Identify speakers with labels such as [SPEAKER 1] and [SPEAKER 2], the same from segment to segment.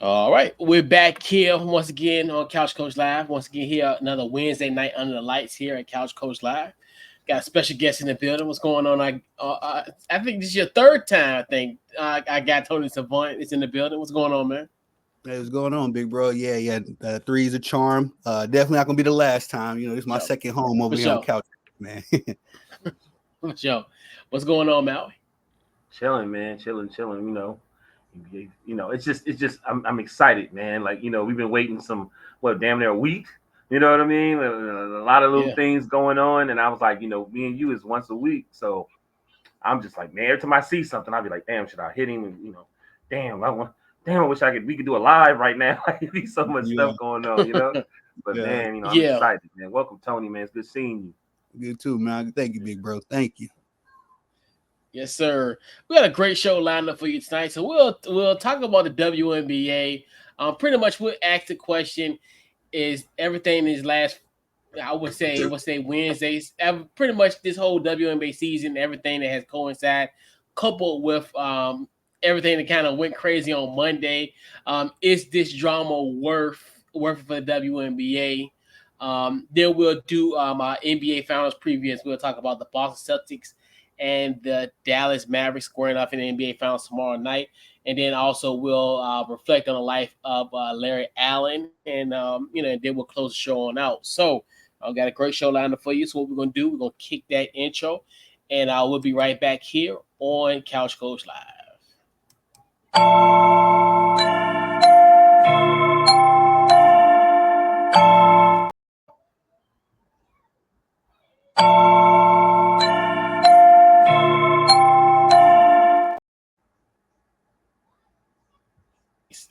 [SPEAKER 1] All right, we're back here once again on Couch Coach Live. Once again, here another Wednesday night under the lights here at Couch Coach Live. Got a special guest in the building. What's going on? I think this is your third time. I think I got Tony Savant is in the building. What's going on, man?
[SPEAKER 2] Hey, what's going on, big bro? Yeah. Three's a charm. Definitely not gonna be the last time. This is my
[SPEAKER 1] Sure.
[SPEAKER 2] second home over
[SPEAKER 1] For
[SPEAKER 2] here on
[SPEAKER 1] sure.
[SPEAKER 2] couch, man.
[SPEAKER 1] For sure. What's going on, Maui?
[SPEAKER 3] Chilling, man, chilling. It's just I'm excited, man. Like we've been waiting damn near a week. You know what I mean? A lot of little
[SPEAKER 1] Yeah.
[SPEAKER 3] things going on, and I was like, me and you is once a week, so I'm just like, man. Every time I see something, I'll be like, damn, should I hit him? And damn, I wish we could do a live right now. Like, there's so much
[SPEAKER 2] Yeah,
[SPEAKER 3] stuff going on. But
[SPEAKER 2] yeah.
[SPEAKER 3] man, I'm
[SPEAKER 1] Yeah.
[SPEAKER 3] excited, man. Welcome, Tony, man. It's good seeing you.
[SPEAKER 2] Good too, man. Thank you, big bro. Thank you.
[SPEAKER 1] Yes, sir. We got a great show lined up for you tonight. So we'll talk about the WNBA. Pretty much we'll ask the question: is everything in his last, I would say Wednesdays, pretty much this whole WNBA season, everything that has coincided, coupled with everything that kind of went crazy on Monday. Is this drama worth it for the WNBA? Then we'll do our NBA Finals previews. We'll talk about the Boston Celtics and the Dallas Mavericks squaring off in the NBA Finals tomorrow night. And then also we'll reflect on the life of Larry Allen, and and then we'll close the show on out. So I've got a great show lined up for you. So what we're gonna do, we're gonna kick that intro, and we'll be right back here on Couch Coach Live.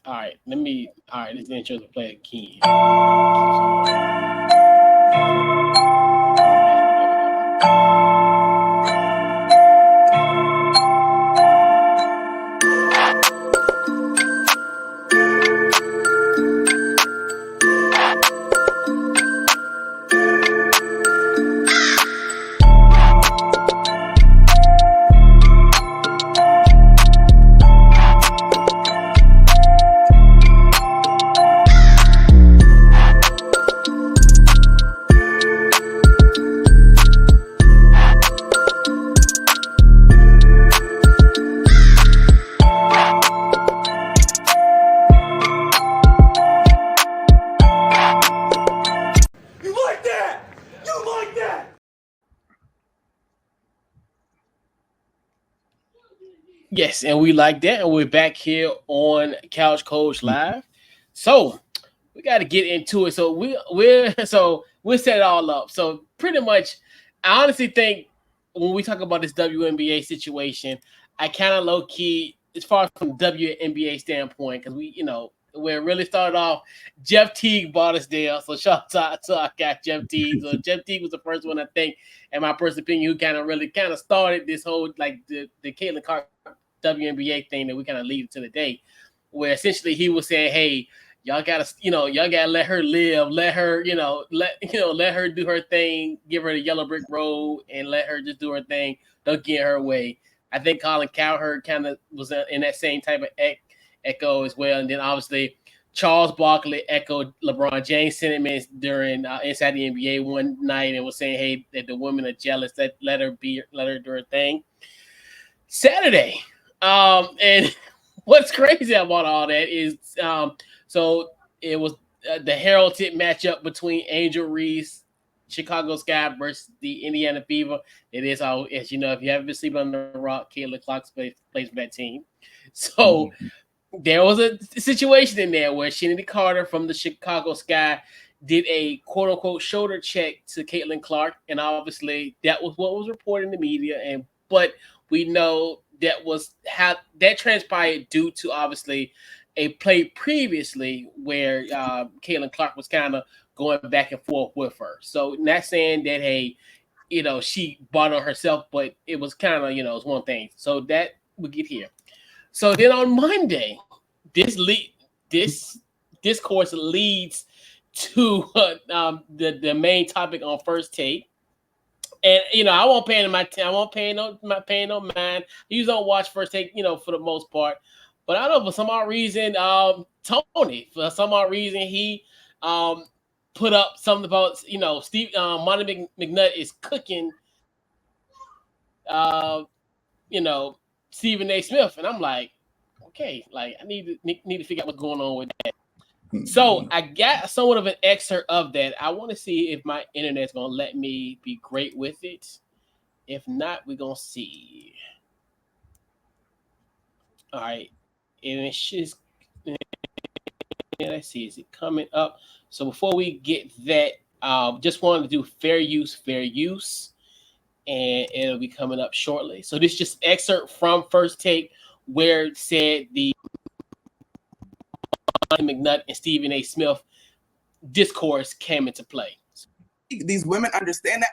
[SPEAKER 1] All right, all right, this intro to play again. Yes, and we like that, and we're back here on Couch Coach Live. So we got to get into it. So we'll set it all up. So pretty much, I honestly think when we talk about this WNBA situation, I kind of low key, as far as from WNBA standpoint, because where it really started off, Jeff Teague bought us there. So shout out to our guy Jeff Teague. So Jeff Teague was the first one, I think, in my personal opinion, who kind of started this whole like the Caitlin Clark WNBA thing that we kind of lead to today, where essentially he was saying, hey, y'all gotta let her live, let her do her thing, give her the yellow brick road, and let her just do her thing. Don't get her way. I think Colin Cowherd kind of was in that same type of echo as well, and then obviously Charles Barkley echoed LeBron James' sentiments during Inside the NBA one night and was saying, hey, that the women are jealous, that let her do her thing. Saturday. And what's crazy about all that is, so it was the heralded matchup between Angel Reese, Chicago Sky versus the Indiana Fever. It is, as you know, if you haven't been sleeping on the rock, Caitlin Clark plays for that team. So there was a situation in there where Shannon Carter from the Chicago Sky did a quote unquote shoulder check to Caitlin Clark, and obviously that was what was reported in the media. But we know that was how that transpired due to obviously a play previously where Caitlin Clark was kind of going back and forth with her. So not saying that hey, she bought on herself, but it was kind of it's one thing. So that we get here. So then on Monday, this discourse leads to the main topic on First Take. And I won't pay no mind. I usually don't watch First Take, for the most part. But I don't know for some odd reason, Tony, for some odd reason, he um put up something about Steve Monty McNutt is cooking you know Stephen A. Smith, and I'm like, okay, like I need to figure out what's going on with that. So I got somewhat of an excerpt of that. I want to see if my internet's gonna let me be great with it. If not, we're gonna see. All right, and it's just let's see, is it coming up? So before we get that, just wanted to do fair use, and it'll be coming up shortly. So this is just excerpt from First Take where it said the McNutt and Stephen A. Smith discourse came into play.
[SPEAKER 4] These women understand that,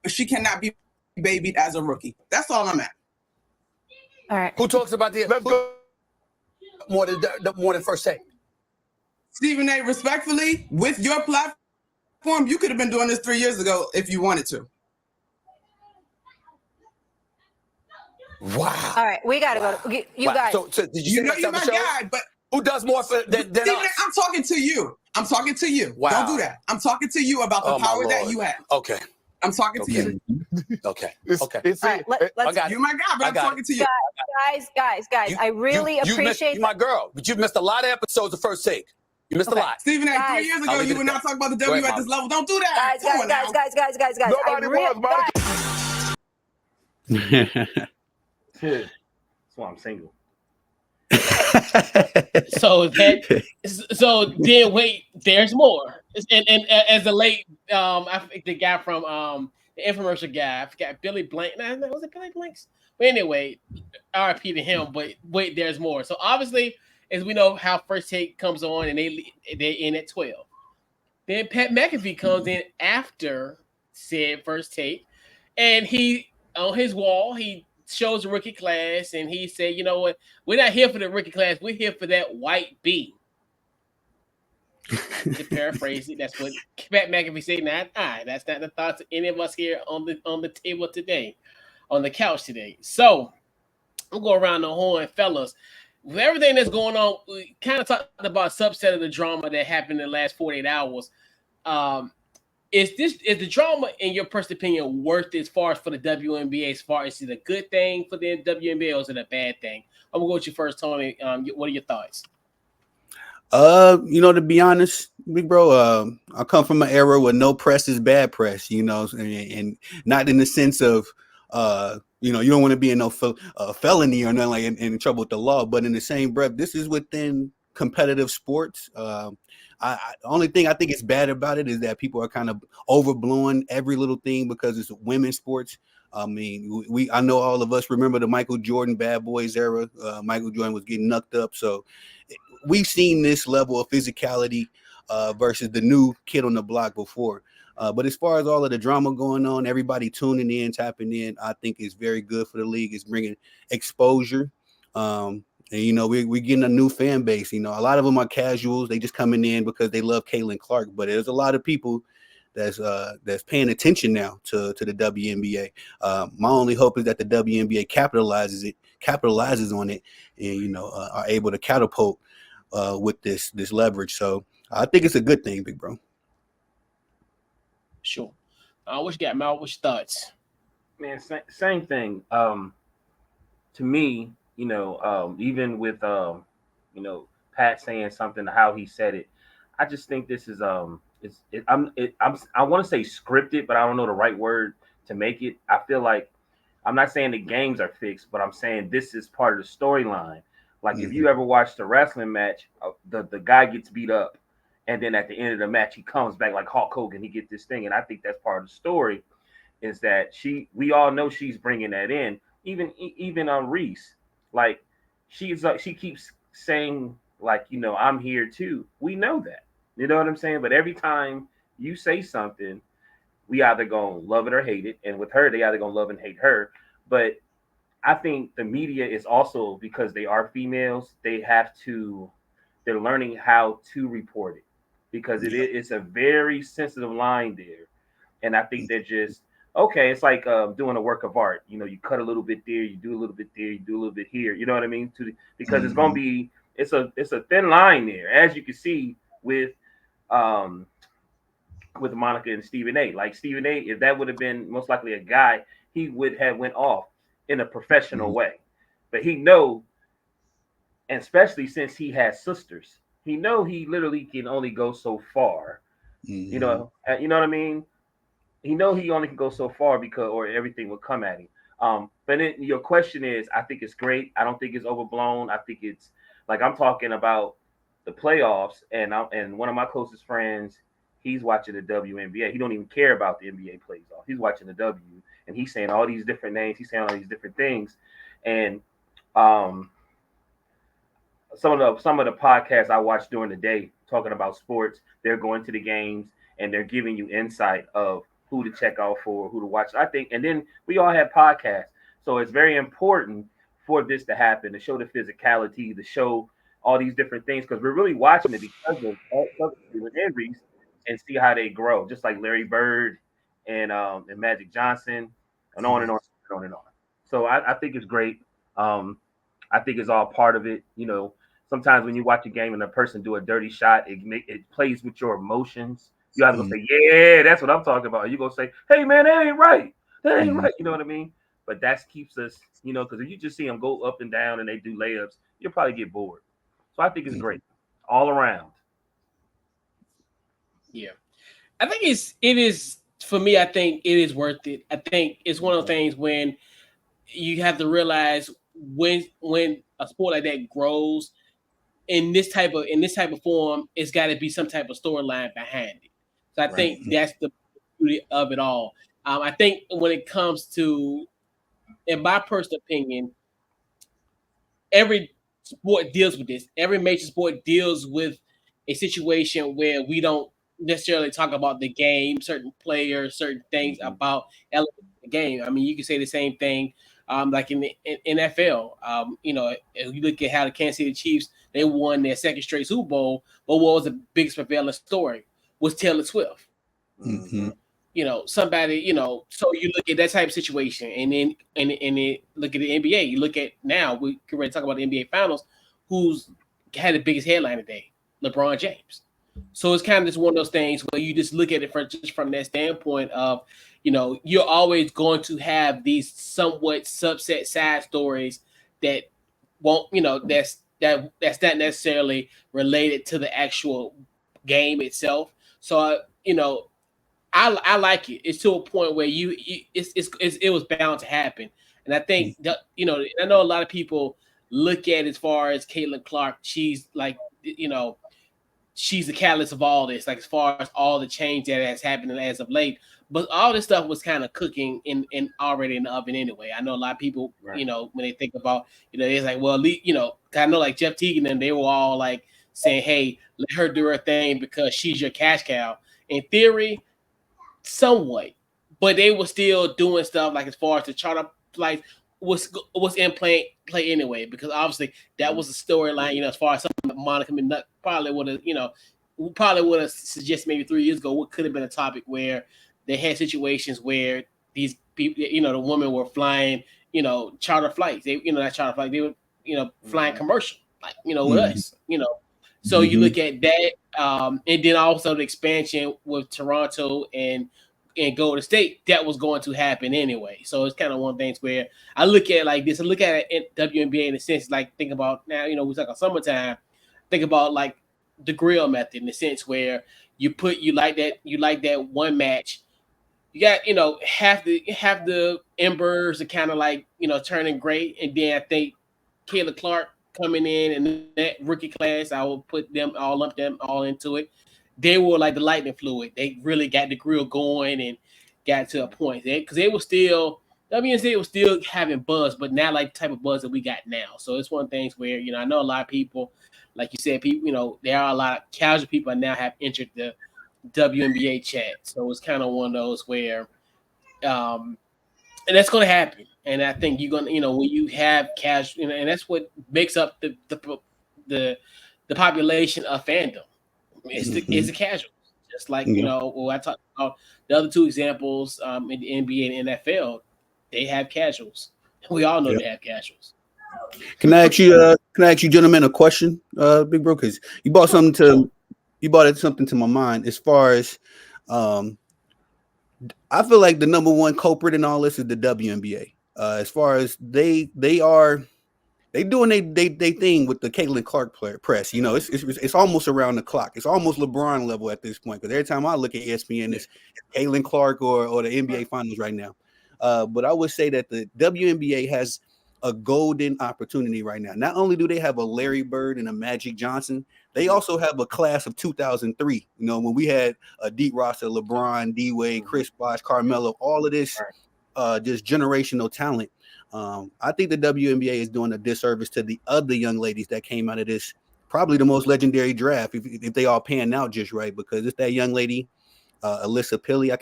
[SPEAKER 4] but she cannot be babied as a rookie. That's all I'm at.
[SPEAKER 5] All right.
[SPEAKER 6] Who talks about the more than First Take?
[SPEAKER 4] Stephen A., respectfully, with your platform, you could have been doing this 3 years ago if you wanted to.
[SPEAKER 6] Wow.
[SPEAKER 5] All right, we gotta go. You guys.
[SPEAKER 6] So did you
[SPEAKER 4] know
[SPEAKER 6] say
[SPEAKER 4] you're my guy, but
[SPEAKER 6] who does more than
[SPEAKER 4] Stephen
[SPEAKER 6] us?
[SPEAKER 4] I'm talking to you. I'm talking to you.
[SPEAKER 6] Wow.
[SPEAKER 4] Don't do that. I'm talking to you about the power that you have.
[SPEAKER 6] Okay.
[SPEAKER 4] I'm talking to you.
[SPEAKER 6] Okay.
[SPEAKER 5] All right, let's.
[SPEAKER 4] You're my guy, but I'm talking to you.
[SPEAKER 5] Guys, I really appreciate
[SPEAKER 6] you my girl, but you've missed a lot of episodes of First Take. You missed a lot.
[SPEAKER 4] Stephen A., 3 years ago, you were not talking about the W at this level. Don't do that.
[SPEAKER 5] Guys.
[SPEAKER 6] Nobody
[SPEAKER 3] That's why I'm single.
[SPEAKER 1] So then wait, there's more. And as the late I think the guy from the infomercial guy, I forgot Billy Blank. Was it Billy Blanks? But anyway, RIP to him. But wait, there's more. So obviously, as we know, how First Take comes on and they end at 12. Then Pat McAfee comes in after said First Take, and he on his wall he shows the rookie class, and he said, "You know what? We're not here for the rookie class. We're here for that white B." To paraphrase it, that's what Pat McAfee said. That's not the thoughts of any of us here on the table today, on the couch today. So we'll go around the horn, fellas. With everything that's going on, we kind of talked about a subset of the drama that happened in the last 48 hours. Is the drama, in your personal opinion, worth it as far as for the WNBA? As far as is it a good thing for the WNBA or is it a bad thing? I'm gonna go with you first, Tony. What are your thoughts?
[SPEAKER 2] To be honest, big bro, I come from an era where no press is bad press, and not in the sense of, you don't want to be in no felony or nothing like in trouble with the law, but in the same breath, this is within competitive sports. The only thing I think is bad about it is that people are kind of overblowing every little thing because it's women's sports. I mean, I know all of us remember the Michael Jordan Bad Boys era. Michael Jordan was getting knucked up, so we've seen this level of physicality versus the new kid on the block before. But as far as all of the drama going on, everybody tuning in, tapping in, I think it's very good for the league. It's bringing exposure. And we're getting a new fan base. A lot of them are casuals. They just coming in because they love Caitlin Clark. But there's a lot of people that's paying attention now to the WNBA. My only hope is that the WNBA capitalizes on it, and are able to catapult with this leverage. So I think it's a good thing, big bro.
[SPEAKER 1] Sure. What you got, Mal? What's your thoughts?
[SPEAKER 3] Man, same thing. To me, even with Pat saying something, how he said it, I just think this is I want to say scripted, but I don't know the right word to make it. I feel like I'm not saying the games are fixed, but I'm saying this is part of the storyline. Like if you ever watched a wrestling match, the guy gets beat up, and then at the end of the match he comes back like Hulk Hogan. He gets this thing, and I think that's part of the story. Is that we all know she's bringing that in. Even on Reese, like she keeps saying like I'm here too. We know that, you know what I'm saying. But every time you say something, we either gonna love it or hate it. And with her, they either gonna love and hate her. But I think the media is also, because they are females, they're learning how to report it, because it's a very sensitive line there. And I think they're just okay, it's like doing a work of art. You know, you cut a little bit there, you do a little bit there, you do a little bit here. You know what I mean? Because it's gonna be it's a thin line there, as you can see um with Monica and Stephen A. Like Stephen A. If that would have been most likely a guy, he would have went off in a professional way. But he know, and especially since he has sisters, he know he literally can only go so far. You know what I mean? He know he only can go so far because or everything will come at him. But your question is, I think it's great. I don't think it's overblown. I think it's like I'm talking about the playoffs, and one of my closest friends, he's watching the WNBA. He don't even care about the NBA playoffs. He's watching the W, and he's saying all these different names. He's saying all these different things, and um, some of the podcasts I watch during the day talking about sports, they're going to the games and they're giving you insight of who to check out for, who to watch. I think, and then we all have podcasts, so it's very important for this to happen, to show the physicality, to show all these different things, because we're really watching it because of the injuries and see how they grow, just like Larry Bird and Magic Johnson, and on and on and on and on. So I think it's great. I think it's all part of it. You know, sometimes when you watch a game and a person do a dirty shot, it plays with your emotions. You have to go say, yeah, that's what I'm talking about. You go say, hey man, that ain't right. That ain't right. You know what I mean? But that keeps us, you know, because if you just see them go up and down and they do layups, you'll probably get bored. So I think it's great all around.
[SPEAKER 1] Yeah, I think it is for me. I think it is worth it. I think it's one of those things when you have to realize when a sport like that grows in this type of form, it's got to be some type of storyline behind it. So I think that's the beauty of it all. I think when it comes to, in my personal opinion, every sport deals with this. Every major sport deals with a situation where we don't necessarily talk about the game, certain players, certain things about elements of the game. I mean, you can say the same thing, like in the NFL. If you look at how the Kansas City Chiefs, they won their second straight Super Bowl, but what was the biggest prevailing story was Taylor Swift. Somebody, so you look at that type of situation, and then look at the NBA. You look at now, we can ready to talk about the NBA Finals, who's had the biggest headline today, LeBron James. So it's kind of just one of those things where you just look at it from that standpoint of, you're always going to have these somewhat subset side stories that won't, that's not necessarily related to the actual game itself. So, I like it. It's to a point where it was bound to happen, and I think that, I know a lot of people look at, as far as Caitlin Clark, she's like, she's the catalyst of all this, like as far as all the change that has happened as of late. But all this stuff was kind of cooking in already in the oven anyway. I know a lot of people, when they think about, it's like, well, I know like Jeff Teagan and they were all like saying, hey, let her do her thing because she's your cash cow. In theory, somewhat, but they were still doing stuff like as far as the charter flights was in play anyway, because obviously that was a storyline. As far as something Monica McNutt probably would have suggested maybe 3 years ago, what could have been a topic where they had situations where these people, the women were flying, charter flights. They, not charter flight, they were, flying commercial, like, with us, So you look at that, and then also the expansion with Toronto and Golden State, that was going to happen anyway. So it's kind of one of the things where I look at it like this. I look at it in WNBA in the sense, like, think about now, we talk about summertime. Think about like the grill method, in the sense where you like that one match. You got, half the embers are kind of like, turning gray, and then I think Kayla Clark coming in and that rookie class, I will lump them all into it. They were like the lightning fluid. They really got the grill going and got to a point. Because they were still, WNBA was still having buzz, but not like the type of buzz that we got now. So it's one of the things where, I know a lot of people, like you said, people, there are a lot of casual people now have entered the WNBA chat. So it's kind of one of those where, and that's going to happen. And I think you're going to, when you have casual, and that's what makes up the population of fandom. It's the casuals, Just like I talked about the other two examples in the NBA and NFL, they have casuals. We all know they have casuals.
[SPEAKER 2] Can I ask you, gentlemen, a question, Big Bro? Because you brought something to my mind as far as, I feel like the number one culprit in all this is the WNBA. As far as they doing they thing with the Caitlin Clark press. It's almost around the clock. It's almost LeBron level at this point. Because every time I look at ESPN, it's Caitlin Clark or the NBA Finals right now. But I would say that the WNBA has a golden opportunity right now. Not only do they have a Larry Bird and a Magic Johnson, they also have a class of 2003. When we had a deep roster, LeBron, D Wade, Chris Bosh, Carmelo, all of this just generational talent. I think the WNBA is doing a disservice to the other young ladies that came out of this, probably the most legendary draft, if they all pan out just right, because it's that young lady, Alyssa Pilley. I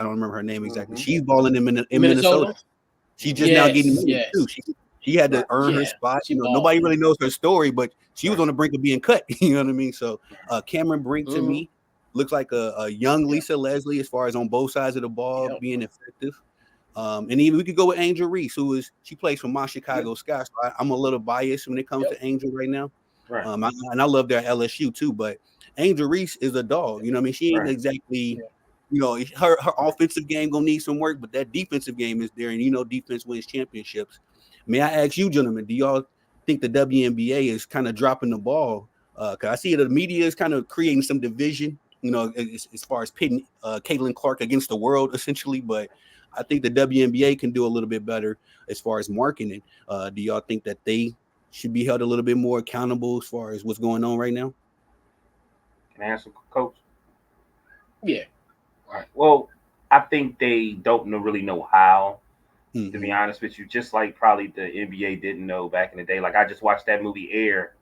[SPEAKER 2] don't remember her name exactly. She's balling in Minnesota. She's just now getting minutes too. She had to earn her spot. Nobody really knows her story, but she was on the brink of being cut. You know what I mean? So Cameron Brink to me looks like a young Lisa Leslie as far as on both sides of the ball being effective. And even we could go with Angel Reese, she plays for my Chicago Sky. So I'm a little biased when it comes to Angel right now.
[SPEAKER 3] Right.
[SPEAKER 2] And I love their LSU too, but Angel Reese is a dog. I mean, she ain't exactly, her offensive game gonna need some work, but that defensive game is there, and defense wins championships. May I ask you, gentlemen, do y'all think the WNBA is kind of dropping the ball? Because I see the media is kind of creating some division, as far as pitting Caitlin Clark against the world, essentially. But I think the WNBA can do a little bit better as far as marketing. Do y'all think that they should be held a little bit more accountable as far as what's going on right now?
[SPEAKER 3] Can I answer, Coach?
[SPEAKER 1] Yeah.
[SPEAKER 3] All right. Well, I think they don't really know how. To be honest with you, just like probably the NBA didn't know back in the day. Like I just watched that movie Air,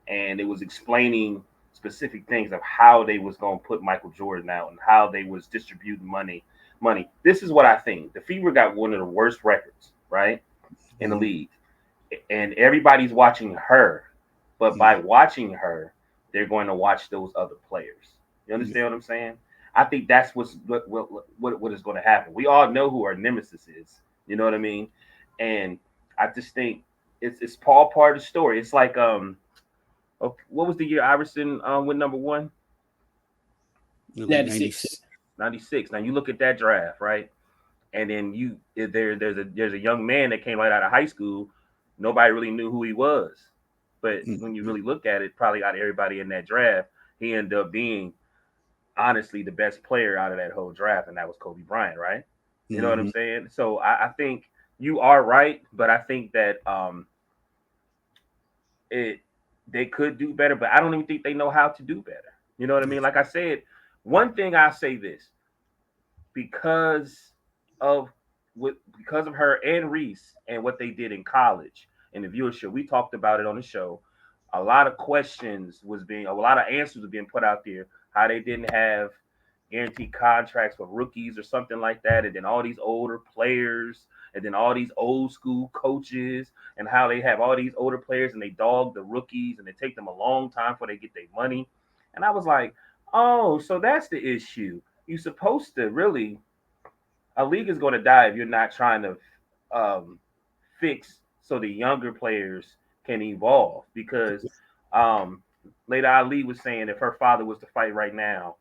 [SPEAKER 3] and it was explaining specific things of how they was going to put Michael Jordan out and how they was distributing money. This is what I think. The Fever got one of the worst records, right, in the league, and everybody's watching her. But by watching her, they're going to watch those other players. You understand what I'm saying? I think that's what is going to happen. We all know who our nemesis is. You know what I mean? And I just think it's all part of the story. It's like what was the year Iverson went number one?
[SPEAKER 1] 96.
[SPEAKER 3] 96. Now you look at that draft, right? And then there's a young man that came right out of high school. Nobody really knew who he was. But when you really look at it, probably out of everybody in that draft, he ended up being honestly the best player out of that whole draft, and that was Kobe Bryant, right? You know what I'm saying? So I think you are right, but I think that they could do better, but I don't even think they know how to do better. You know what I mean? Like I said, one thing I say this, because of her and Reese and what they did in college and the viewership, we talked about it on the show. A lot of answers were being put out there, how they didn't have guaranteed contracts for rookies or something like that, and then all these older players, and then all these old school coaches, and how they have all these older players and they dog the rookies and they take them a long time before they get their money. And I was like, oh, so that's the issue. You're supposed to really, a league is going to die if you're not trying to fix so the younger players can evolve. Because Leda Ali was saying if her father was to fight right now,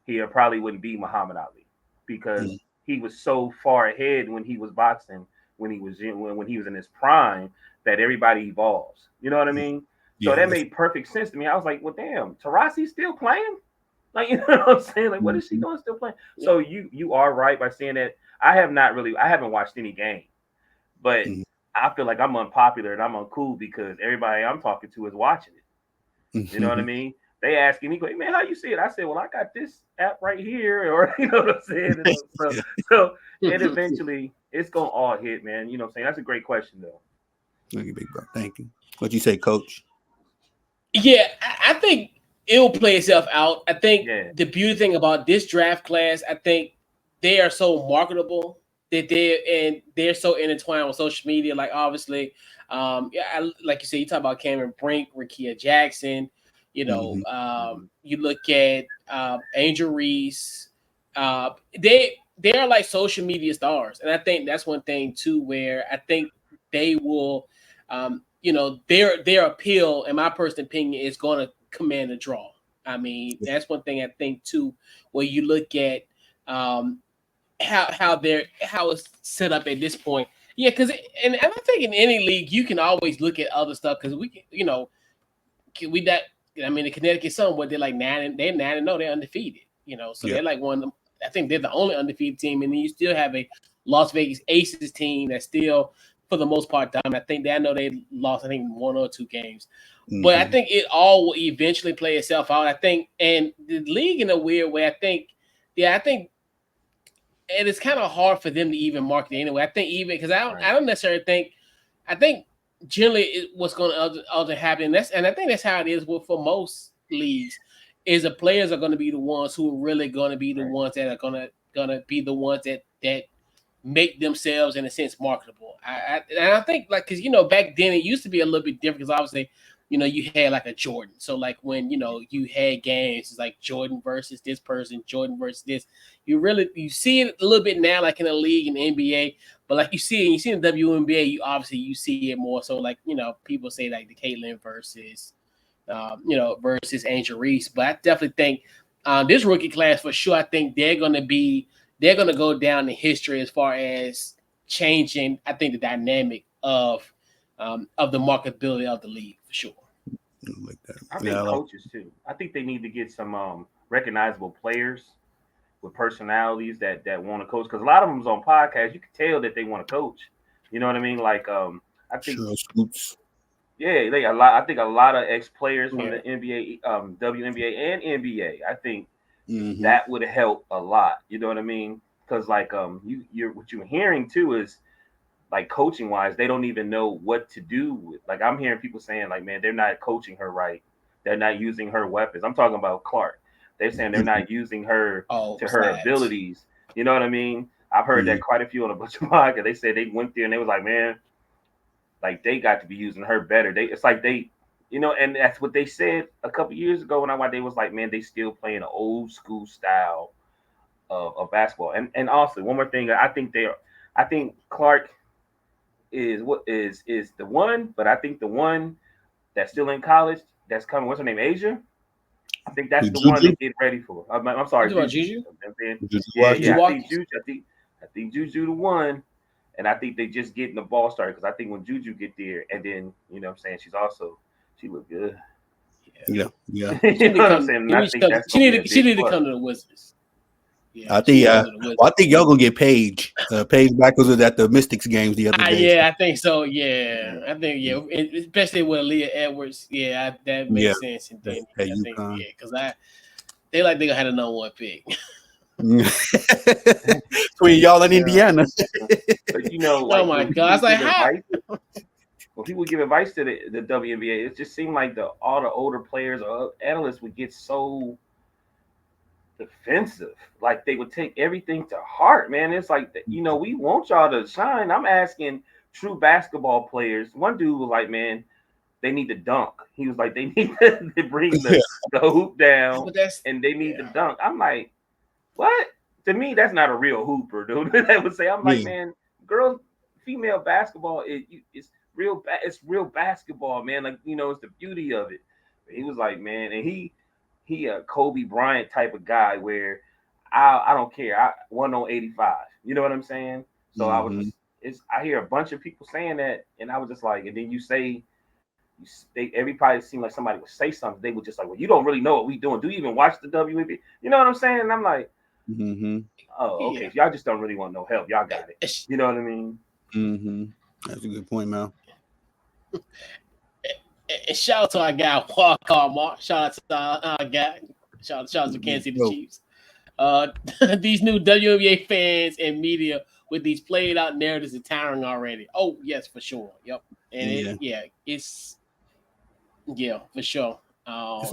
[SPEAKER 3] he probably wouldn't be Muhammad Ali, because he was so far ahead when he was boxing, when he was in his prime, that everybody evolves. You know what I mean? So that made perfect sense to me. I was like, well, damn, Taurasi's still playing? Like, you know what I'm saying? Like, what is she doing still playing? Yeah. So you are right by saying that. I haven't watched any game, but I feel like I'm unpopular and I'm uncool because everybody I'm talking to is watching it. You know what I mean? They asking me, man, how you see it? I said, well, I got this app right here, or you know what I'm saying? So and eventually it's gonna all hit, man. You know what I'm saying? That's a great question, though.
[SPEAKER 2] Thank you, big bro. Thank you. What you say, Coach?
[SPEAKER 1] Yeah, I think it'll play itself out. I think the beauty thing about this draft class, I think they are so marketable that they're so intertwined with social media. Like obviously, like you said, you talk about Cameron Brink, Rickea Jackson. You know, you look at Angel Reese. They are like social media stars, and I think that's one thing too, where I think they will, you know, their appeal, in my personal opinion, is going to command a draw. I mean, that's one thing I think too, where you look at how it's set up at this point. Yeah, because and I think in any league you can always look at other stuff because we can, you know, we that I mean the Connecticut Sun, what they're like they're 9-0, they're undefeated. You know, so they're like one of them. I think they're the only undefeated team, and then you still have a Las Vegas Aces team that's still, for the most part, dominant. I think I know they lost, I think, 1 or 2 games, but I think it all will eventually play itself out. I think, and the league in a weird way, I think, and it's kind of hard for them to even market it anyway. I think even because I don't necessarily think. I think generally what's going to happen, and I think that's how it is for most leagues, is the players are going to be the ones who are really going to be the ones that are going to be the ones that make themselves in a sense marketable. I think like because you know back then it used to be a little bit different because obviously you know you had like a Jordan, so like when you know you had games it's like Jordan versus this person, Jordan versus this. You see it a little bit now like in the league in the NBA, but like you see in the WNBA you see it more so like you know people say like the Caitlyn versus versus Angel Reese, but I definitely think this rookie class for sure. I think they're going to go down in history as far as changing. I think the dynamic of the marketability of the league for sure.
[SPEAKER 2] Like that.
[SPEAKER 3] I think coaches too. I think they need to get some recognizable players with personalities that want to coach because a lot of them's on podcasts. You can tell that they want to coach. You know what I mean? Like I think. Yeah, I think a lot of ex-players from the NBA, WNBA, and NBA. I think that would help a lot. You know what I mean? Because like what you're hearing too is like coaching wise, they don't even know what to do with. Like I'm hearing people saying like, man, they're not coaching her right. They're not using her weapons. I'm talking about Clark. They're saying they're not using her to her abilities. You know what I mean? I've heard that quite a few on a bunch of podcasts. They said they went there and they was like, man. Like they got to be using her better. It's like and that's what they said a couple years ago. When they was like, man, they still playing an old school style of basketball. And also one more thing, I think Clark is the one, but I think the one that's still in college that's coming. What's her name? Asia. I think that's the one they get ready for. I'm sorry, Juju. I think Juju the one. And I think they just getting the ball started because I think when Juju get there, and then you know what I'm saying she look good.
[SPEAKER 2] Yeah.
[SPEAKER 3] You know what I'm saying?
[SPEAKER 1] She need to come to the Wizards.
[SPEAKER 2] Yeah, I think y'all gonna get Paige. Paige Michaels was at the Mystics games the other day.
[SPEAKER 1] Yeah, I think so. Yeah, I think especially with Aaliyah Edwards. Yeah, that makes sense. And then I think because they gonna have a number 1 pick.
[SPEAKER 2] Between y'all and Indiana.
[SPEAKER 3] But, you know,
[SPEAKER 1] oh my God! It's like how?
[SPEAKER 3] When people give advice to the WNBA, it just seemed like all the older players or analysts would get so defensive, like they would take everything to heart. Man, it's like we want y'all to shine. I'm asking true basketball players. One dude was like, man, they need to dunk. He was like, they need to bring the hoop down and they need to dunk. I'm like, what? To me, that's not a real hooper, dude. That would say, I'm like, man, female basketball it's real basketball, man. Like, it's the beauty of it. He was like, man, and he a Kobe Bryant type of guy where I don't care. I 1/85. You know what I'm saying? So I hear a bunch of people saying that, and I was just like, and then you say everybody seemed like somebody would say something. They would just like, well, you don't really know what we doing. Do you even watch the WNBA? You know what I'm saying? And I'm like, oh, okay. So y'all just don't really want no help. Y'all got it. You know what I mean?
[SPEAKER 2] That's a good point, Mal.
[SPEAKER 1] And shout out to our guy Walker Mark. Shout out to our guy. Shout out to Kansas City Chiefs. These new WNBA fans and media with these played out narratives are tiring already. Oh yes, for sure. Yep. And it's for sure.
[SPEAKER 2] It's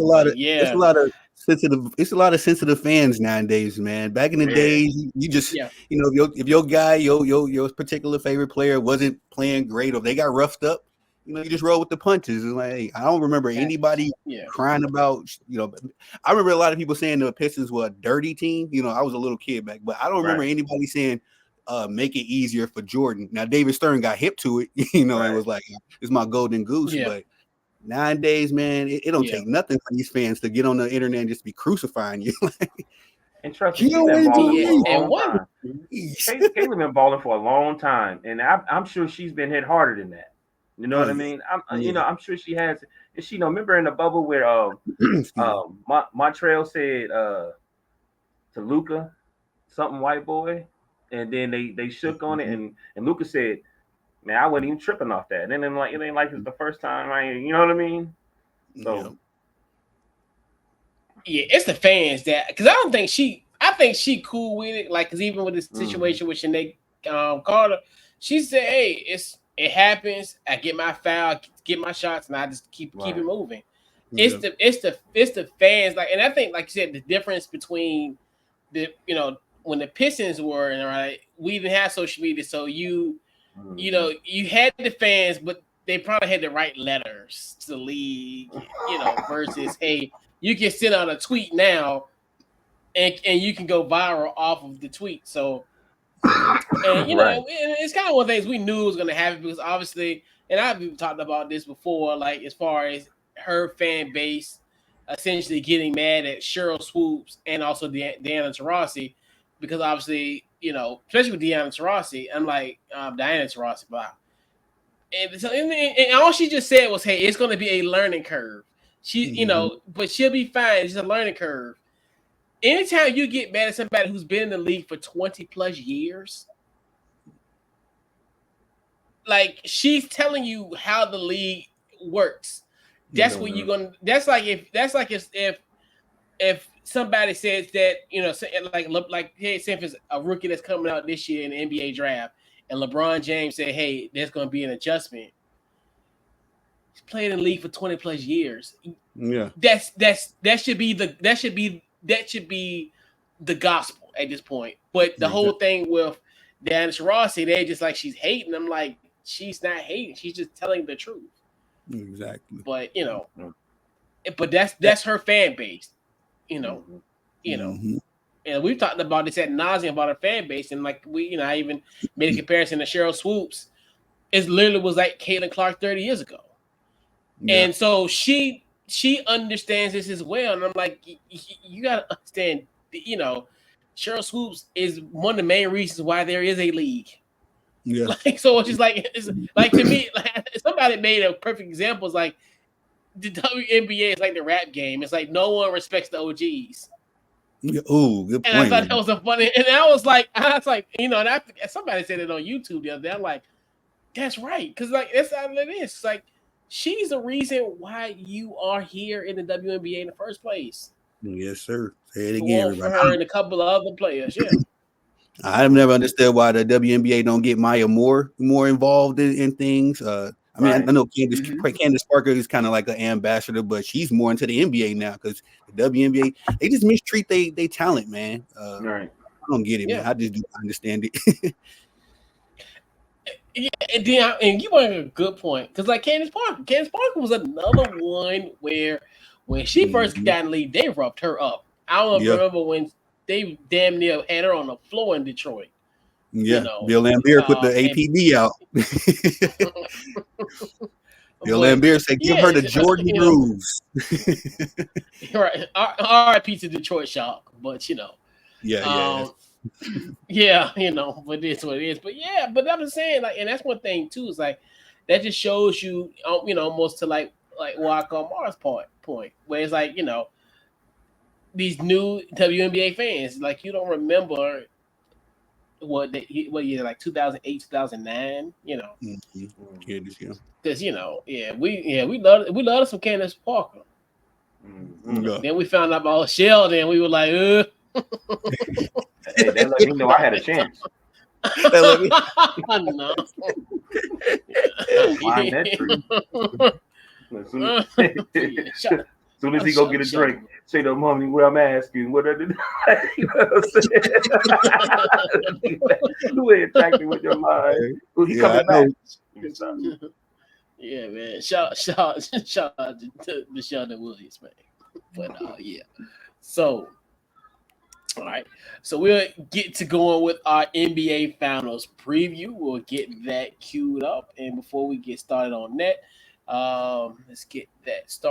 [SPEAKER 2] a lot of sensitive fans nowadays, man. Back in the days, you just if your guy, your particular favorite player wasn't playing great, or they got roughed up, you just roll with the punches. It's like, hey, I don't remember anybody crying about, I remember a lot of people saying the Pistons were a dirty team. I was a little kid back, but I don't remember anybody saying, make it easier for Jordan. Now, David Stern got hip to it, and was like, it's my golden goose. But nowadays, man, it don't take nothing for these fans to get on the internet and just be crucifying you.
[SPEAKER 3] And trust me, she's been balling for a long time. Kayla been balling for a long time, and I'm sure she's been hit harder than that. You know what I mean? I'm sure she has. And she, remember in the bubble where Montreal said to Luka, something white boy, and then they shook on it, and Luka said, "Man, I wasn't even tripping off that." And then it ain't like it's the first time. You know what I mean? So.
[SPEAKER 1] Yeah, it's the fans because I think she cool with it. Like, because even with this situation with Sinead Carter, she said, "Hey, it happens. I get my foul, get my shots, and I just keep it moving." It's the fans, like, and I think, like you said, the difference between when the Pistons were we didn't have social media, so you had the fans, but they probably had to write letters to the league, versus hey. You can send out a tweet now, and you can go viral off of the tweet. So, and it's kind of one of the things we knew was going to happen because obviously, and I've talked about this before, like as far as her fan base essentially getting mad at Cheryl Swoops and also Diana Taurasi, because obviously, especially with Diana Taurasi, unlike Diana Taurasi, wow. And all she just said was, "Hey, it's going to be a learning curve." She, but she'll be fine. It's a learning curve. Anytime you get mad at somebody who's been in the league for 20 plus years, like she's telling you how the league works. That's what you're gonna. That's like if somebody says that like hey, say if it's a rookie that's coming out this year in the NBA draft, and LeBron James said, "Hey, there's gonna be an adjustment." Played in the league for 20 plus years.
[SPEAKER 2] Yeah.
[SPEAKER 1] That should be the gospel at this point. But the whole thing with Diana Taurasi, they're just like she's hating. I'm like, she's not hating, she's just telling the truth.
[SPEAKER 2] Exactly.
[SPEAKER 1] But but that's her fan base, and we've talked about this ad nauseum about her fan base, and like I even made a comparison to Cheryl Swoops. It literally was like Caitlin Clark 30 years ago. Yeah. And so she understands this as well. And I'm like, you got to understand, Cheryl Swoops is one of the main reasons why there is a league. Yeah. So it's just like to me, like somebody made a perfect example. It's like the WNBA is like the rap game. It's like no one respects the OGs.
[SPEAKER 2] Oh, good point.
[SPEAKER 1] And I thought that was a funny, and I was like, and somebody said it on YouTube the other day. I'm like, that's right. Because like, that's how it is. It's like, she's the reason why you are here in the WNBA in the first place.
[SPEAKER 2] Yes, sir. Say it again, everybody.
[SPEAKER 1] For her and a couple of other players, yeah.
[SPEAKER 2] I've never understood why the WNBA don't get Maya more involved in things. I know Candace Parker is kind of like an ambassador, but she's more into the NBA now because the WNBA, they just mistreat they talent, man. I don't get it, man. I just don't understand it.
[SPEAKER 1] Yeah, and you bring a good point because like Candace Parker was another one where when she first got in the league, they roughed her up. I don't remember when they damn near had her on the floor in Detroit.
[SPEAKER 2] Yeah, Bill Laimbeer put the APB out. Bill Laimbeer said, "Give her the Jordan grooves."
[SPEAKER 1] Right, R.I.P. to Detroit Shock, but yeah, but it's what it is. But yeah, but I'm just saying, like, and that's one thing too, is like that just shows you, almost to like walk on Mars point, where it's like, these new WNBA fans, like you don't remember what year, like 2008, 2009, because we love some Candace Parker. Mm-hmm. Then we found out about Sheldon, and we were like,
[SPEAKER 3] Hey, they let me know I had a chance.
[SPEAKER 1] No.
[SPEAKER 3] Climb that tree. As soon as he go get a drink, say to mommy, "Where I'm asking, what I did." You know what I'm saying? You ain't attacking with your mind. He coming back.
[SPEAKER 1] Yeah, man. Shout out to Sheldon Williams, man. But yeah. So, all right. So we'll get to going with our NBA Finals preview. We'll get that queued up, and before we get started on that, let's get that started.